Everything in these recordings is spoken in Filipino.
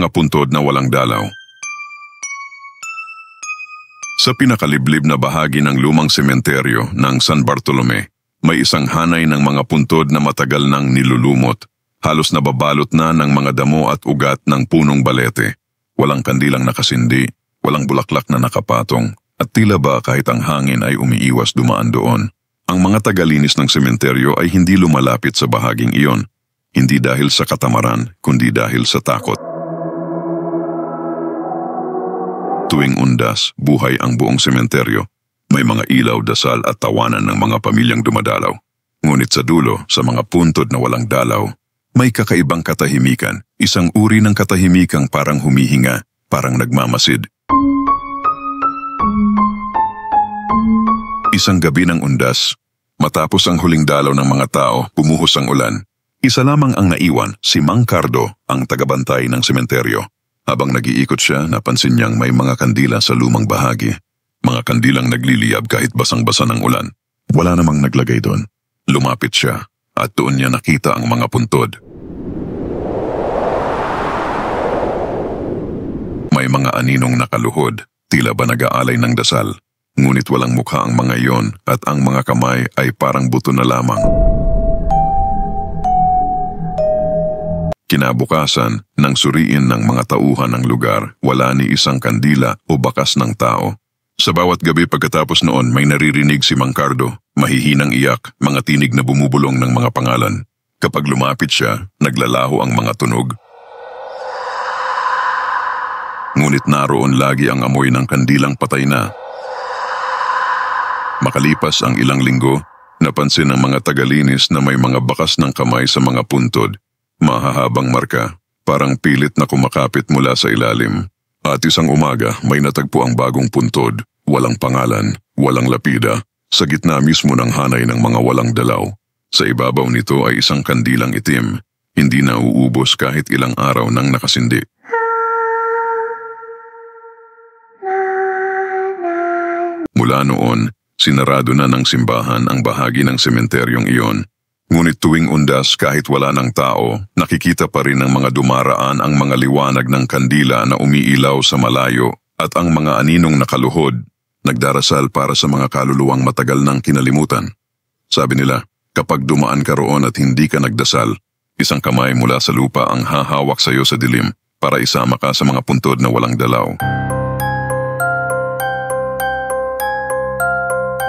mga puntod na walang dalaw. Sa pinakaliblib na bahagi ng lumang sementeryo ng San Bartolome, may isang hanay ng mga puntod na matagal nang nilulumot. Halos nababalot na ng mga damo at ugat ng punong balete. Walang kandilang nakasindi, walang bulaklak na nakapatong, at tila ba kahit ang hangin ay umiiwas dumaan doon. Ang mga tagalinis ng sementeryo ay hindi lumalapit sa bahaging iyon. Hindi dahil sa katamaran, kundi dahil sa takot. Tuwing undas, buhay ang buong sementeryo. May mga ilaw, dasal at tawanan ng mga pamilyang dumadalaw. Ngunit sa dulo, sa mga puntod na walang dalaw, may kakaibang katahimikan. Isang uri ng katahimikang parang humihinga, parang nagmamasid. Isang gabi ng undas, matapos ang huling dalaw ng mga tao, bumuhos ang ulan. Isa lamang ang naiwan, si Mang Cardo, ang tagabantay ng sementeryo. Habang nag-iikot siya, napansin niyang may mga kandila sa lumang bahagi. Mga kandilang nagliliyab kahit basang-basa ng ulan. Wala namang naglagay doon. Lumapit siya at doon niya nakita ang mga puntod. May mga aninong nakaluhod, tila ba nag-aalay ng dasal. Ngunit walang mukha ang mga iyon at ang mga kamay ay parang buto na lamang. Kinabukasan, nang suriin ng mga tauhan ng lugar, wala ni isang kandila o bakas ng tao. Sa bawat gabi pagkatapos noon may naririnig si Mang Cardo, mahihinang iyak, mga tinig na bumubulong ng mga pangalan. Kapag lumapit siya, naglalaho ang mga tunog. Ngunit naroon lagi ang amoy ng kandilang patay na. Makalipas ang ilang linggo, napansin ng mga tagalinis na may mga bakas ng kamay sa mga puntod. Mahahabang marka, parang pilit na kumakapit mula sa ilalim. At isang umaga, may natagpo ang bagong puntod, walang pangalan, walang lapida, sa gitna mismo ng hanay ng mga walang dalaw. Sa ibabaw nito ay isang kandilang itim, hindi na uubos kahit ilang araw nang nakasindi. Mula noon, sinarado na ng simbahan ang bahagi ng sementeryong iyon. Ngunit tuwing undas kahit wala ng tao, nakikita pa rin ng mga dumaraan ang mga liwanag ng kandila na umiilaw sa malayo at ang mga aninong nakaluhod, nagdarasal para sa mga kaluluwang matagal nang kinalimutan. Sabi nila, kapag dumaan ka roon at hindi ka nagdasal, isang kamay mula sa lupa ang hahawak sa iyo sa dilim para isama ka sa mga puntod na walang dalaw.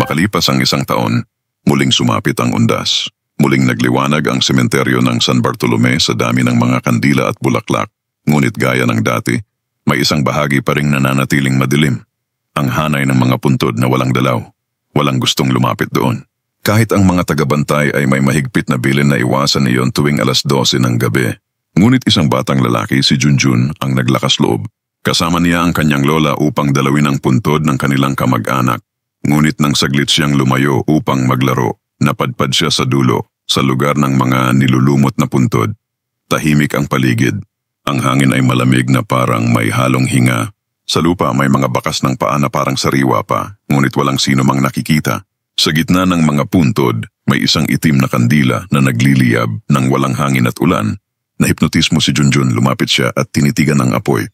Makalipas ang isang taon, muling sumapit ang undas. Muling nagliwanag ang sementeryo ng San Bartolome sa dami ng mga kandila at bulaklak. Ngunit gaya ng dati, may isang bahagi pa ring nananatiling madilim. Ang hanay ng mga puntod na walang dalaw. Walang gustong lumapit doon. Kahit ang mga tagabantay ay may mahigpit na bilin na iwasan iyon tuwing 12:00 ng gabi. Ngunit isang batang lalaki, si Junjun, ang naglakas loob. Kasama niya ang kanyang lola upang dalawin ang puntod ng kanilang kamag-anak. Ngunit nang saglit siyang lumayo upang maglaro, napadpad siya sa dulo, sa lugar ng mga nilulumot na puntod. Tahimik ang paligid. Ang hangin ay malamig na parang may halong hinga. Sa lupa may mga bakas ng paa na parang sariwa pa, ngunit walang sino mang nakikita. Sa gitna ng mga puntod, may isang itim na kandila na nagliliyab ng walang hangin at ulan. Nahipnotismo si Junjun, lumapit siya at tinitigan ang apoy.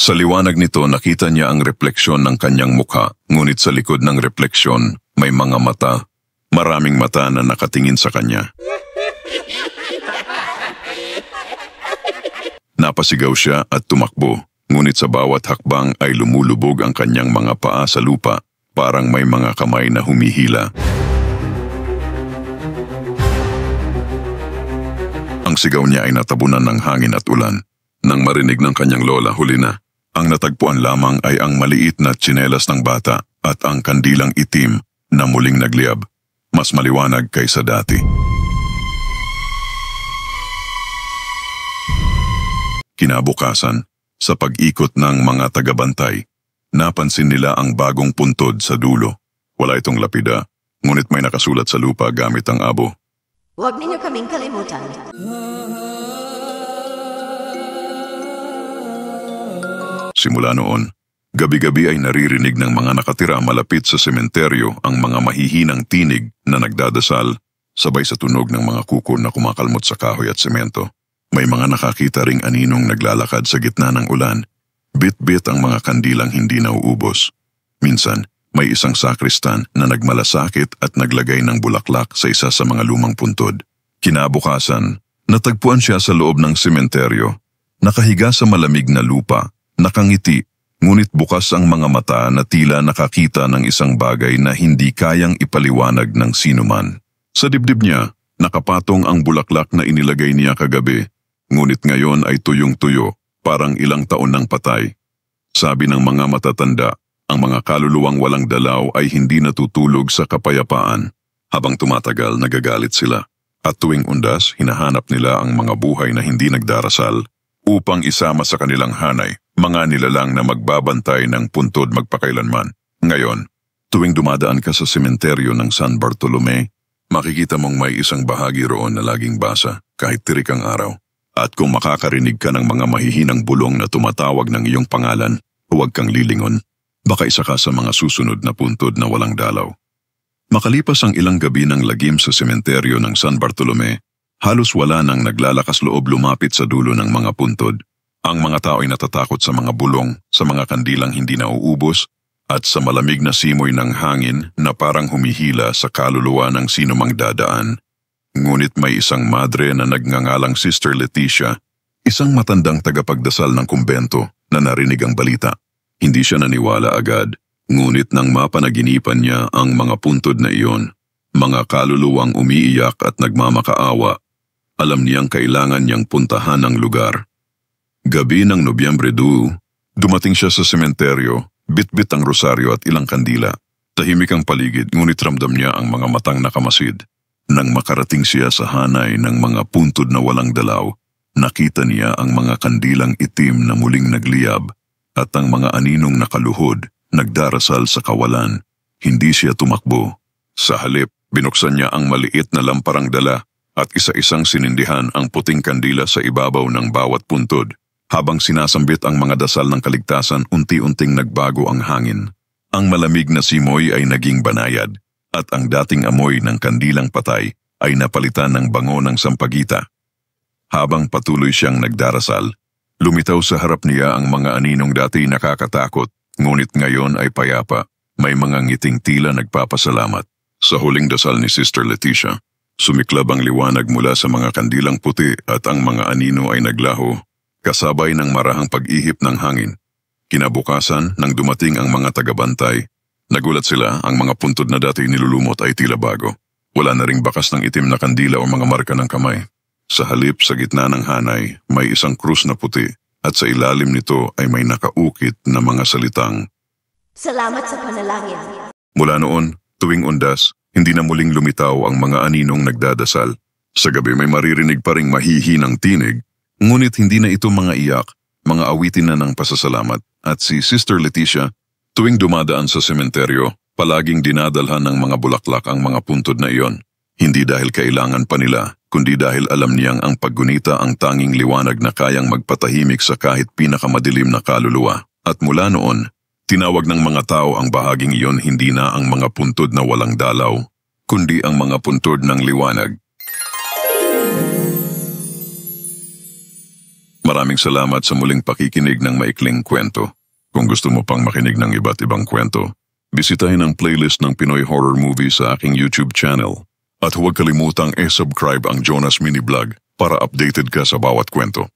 Sa liwanag nito nakita niya ang refleksyon ng kanyang mukha, ngunit sa likod ng refleksyon may mga mata, maraming mata na nakatingin sa kanya. Napasigaw siya at tumakbo, ngunit sa bawat hakbang ay lumulubog ang kanyang mga paa sa lupa, parang may mga kamay na humihila. Ang sigaw niya ay natabunan ng hangin at ulan. Nang marinig ng kanyang lola, huli na. Ang natagpuan lamang ay ang maliit na tsinelas ng bata at ang kandilang itim na muling nagliyab, mas maliwanag kaysa dati. Kinabukasan, sa pag-ikot ng mga tagabantay, napansin nila ang bagong puntod sa dulo. Wala itong lapida, ngunit may nakasulat sa lupa gamit ang abo. Huwag ninyo kaming kalimutan. Simula noon, gabi-gabi ay naririnig ng mga nakatira malapit sa sementeryo ang mga mahihinang tinig na nagdadasal, sabay sa tunog ng mga kuko na kumakalmot sa kahoy at semento. May mga nakakita ring aninong naglalakad sa gitna ng ulan. Bit-bit ang mga kandilang hindi nauubos. Minsan, may isang sakristan na nagmalasakit at naglagay ng bulaklak sa isa sa mga lumang puntod. Kinabukasan, natagpuan siya sa loob ng sementeryo. Nakahiga sa malamig na lupa, nakangiti, ngunit bukas ang mga mata na tila nakakita ng isang bagay na hindi kayang ipaliwanag ng sinuman. Sa dibdib niya, nakapatong ang bulaklak na inilagay niya kagabi, ngunit ngayon ay tuyong-tuyo, parang ilang taon nang patay. Sabi ng mga matatanda, ang mga kaluluwang walang dalaw ay hindi natutulog sa kapayapaan. Habang tumatagal, nagagalit sila. At tuwing undas, hinahanap nila ang mga buhay na hindi nagdarasal upang isama sa kanilang hanay, mga nilalang na magbabantay ng puntod magpakailanman. Ngayon, tuwing dumadaan ka sa sementeryo ng San Bartolome, makikita mong may isang bahagi roon na laging basa kahit tirik ang araw. At kung makakarinig ka ng mga mahihinang bulong na tumatawag ng iyong pangalan, huwag kang lilingon. Baka isa ka sa mga susunod na puntod na walang dalaw. Makalipas ang ilang gabi ng lagim sa sementeryo ng San Bartolome, halos wala nang naglalakas loob lumapit sa dulo ng mga puntod. Ang mga tao ay natatakot sa mga bulong, sa mga kandilang hindi nauubos, at sa malamig na simoy ng hangin na parang humihila sa kaluluwa ng sinumang dadaan. Ngunit may isang madre na nagngangalang Sister Leticia, isang matandang tagapagdasal ng kumbento na narinig ang balita. Hindi siya naniwala agad, ngunit nang mapanaginipan niya ang mga puntod na iyon, mga kaluluwang umiiyak at nagmamakaawa, alam niyang kailangan niyang puntahan ang lugar. Gabi ng Nobyembre 2, dumating siya sa sementeryo, bit-bit ang rosaryo at ilang kandila. Tahimik ang paligid, ngunit ramdam niya ang mga matang nakamasid. Nang makarating siya sa hanay ng mga puntod na walang dalaw, nakita niya ang mga kandilang itim na muling nagliyab at ang mga aninong nakaluhod, nagdarasal sa kawalan. Hindi siya tumakbo. Sa halip, binuksan niya ang maliit na lamparang dala at isa-isang sinindihan ang puting kandila sa ibabaw ng bawat puntod. Habang sinasambit ang mga dasal ng kaligtasan, unti-unting nagbago ang hangin. Ang malamig na simoy ay naging banayad at ang dating amoy ng kandilang patay ay napalitan ng bango ng sampagita. Habang patuloy siyang nagdarasal, lumitaw sa harap niya ang mga aninong dati nakakatakot, ngunit ngayon ay payapa. May mga ngiting tila nagpapasalamat. Sa huling dasal ni Sister Leticia, sumiklab ang liwanag mula sa mga kandilang puti at ang mga anino ay naglaho, kasabay ng marahang pag-ihip ng hangin. Kinabukasan, nang dumating ang mga tagabantay, nagulat sila, ang mga puntod na dati nilulumot ay tila bago. Wala na ring bakas ng itim na kandila o mga marka ng kamay. Sa halip, sa gitna ng hanay, may isang krus na puti at sa ilalim nito ay may nakaukit na mga salitang, Salamat sa panalangin. Mula noon, tuwing undas, hindi na muling lumitaw ang mga aninong nagdadasal. Sa gabi may maririnig pa ring mahihinang tinig, ngunit hindi na ito mga iyak, mga awitin na ng pasasalamat. At si Sister Leticia, tuwing dumadaan sa sementeryo, palaging dinadalhan ng mga bulaklak ang mga puntod na iyon. Hindi dahil kailangan pa nila, kundi dahil alam niyang ang paggunita ang tanging liwanag na kayang magpatahimik sa kahit pinakamadilim na kaluluwa. At mula noon, tinawag ng mga tao ang bahaging iyon hindi na ang mga puntod na walang dalaw, kundi ang mga puntod ng liwanag. Maraming salamat sa muling pakikinig ng maikling kwento. Kung gusto mo pang makinig ng iba't ibang kwento, bisitahin ang playlist ng Pinoy Horror Movie sa aking YouTube channel. At huwag kalimutang subscribe ang Jonas Mini Vlog para updated ka sa bawat kwento.